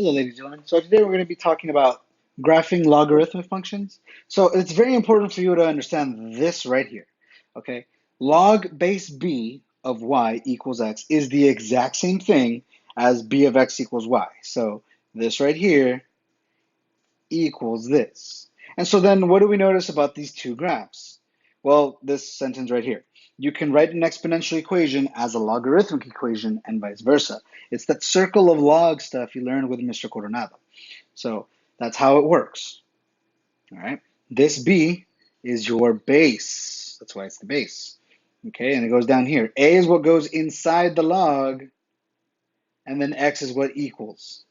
Hello, ladies and gentlemen. So today we're going to be talking about graphing logarithmic functions. So it's very important for you to understand this right here. Okay, log base b of y equals x is the exact same thing as b of x equals y. So this right here equals this. And so then what do we notice about these two graphs? Well, this sentence right here. You can write an exponential equation as a logarithmic equation and vice versa. It's that circle of log stuff you learned with Mr. Coronado. So that's how it works. All right. This b is your base. That's why it's the base. Okay, and it goes down here. A is what goes inside the log, and then x is what equals.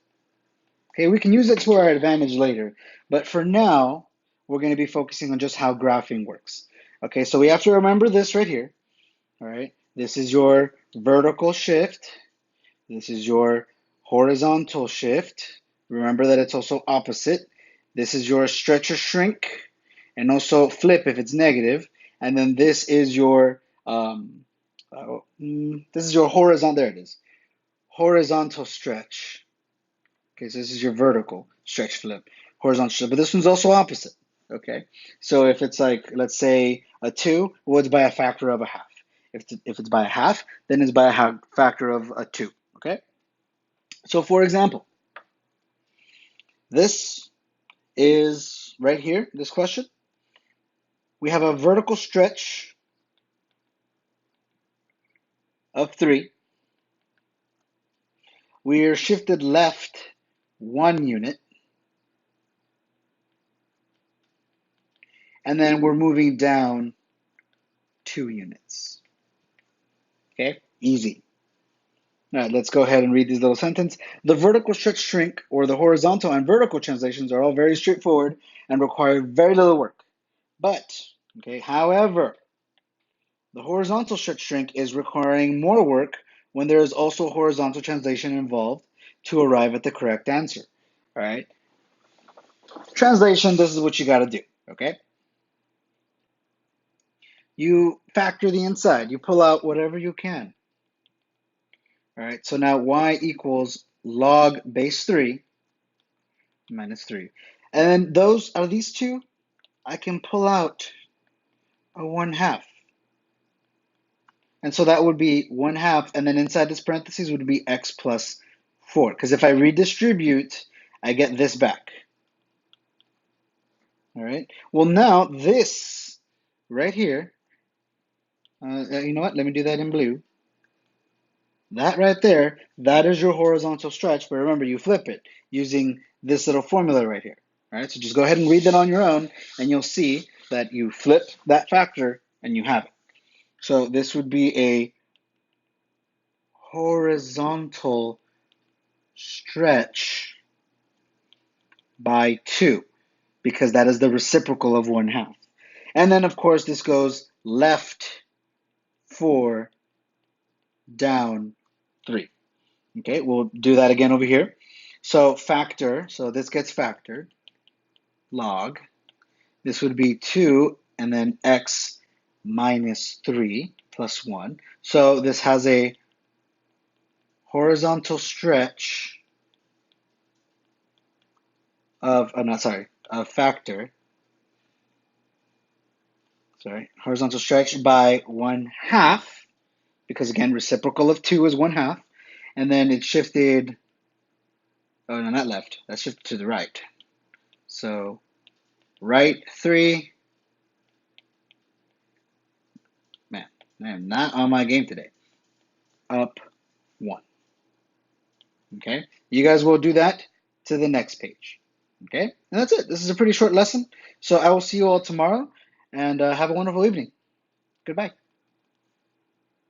Okay, we can use it to our advantage later, but for now, we're going to be focusing on just how graphing works. Okay, so we have to remember this right here. All right, this is your vertical shift. This is your horizontal shift. Remember that it's also opposite. This is your stretch or shrink, and also flip if it's negative. And then this is your horizontal. There it is, horizontal stretch. Okay, so this is your vertical stretch flip, horizontal stretch, but this one's also opposite. Okay, so if it's like, let's say a 2, well, it's by a factor of a half. If it's by a half, then it's by a factor of a 2. Okay, so for example, this is right here, this question. We have a vertical stretch of 3. We are shifted left 1 unit, and then we're moving down 2 units. Okay, easy. All right, let's go ahead and read these little sentences. The vertical stretch shrink, or the horizontal and vertical translations, are all very straightforward and require very little work. But, okay, however, the horizontal stretch shrink is requiring more work when there is also horizontal translation involved to arrive at the correct answer. All right. Translation, this is what you got to do. Okay. You factor the inside. You pull out whatever you can. All right. So now y equals log base 3 minus 3. And then these two, I can pull out a 1/2. And so that would be 1/2, and then inside this parentheses would be x plus 4. Because if I redistribute, I get this back. All right. Well, now this right here, you know what? Let me do that in blue. That right there, that is your horizontal stretch. But remember, you flip it using this little formula right here. All right. So just go ahead and read that on your own, and you'll see that you flip that factor and you have it. So this would be a horizontal stretch by 2, because that is the reciprocal of 1/2. And then, of course, this goes left 4, down 3. Okay, we'll do that again over here. So factor, so this gets factored, log. This would be 2, and then x minus 3 plus 1. So this has a horizontal stretch of, a factor, horizontal stretch by 1/2, because again, reciprocal of 2 is 1/2, and then it shifted, oh no, not left, that's shifted to the right. So right 3, man, I am not on my game today, up 1. Okay, you guys will do that to the next page. Okay, and that's it. This is a pretty short lesson, so I will see you all tomorrow, and have a wonderful evening. Goodbye.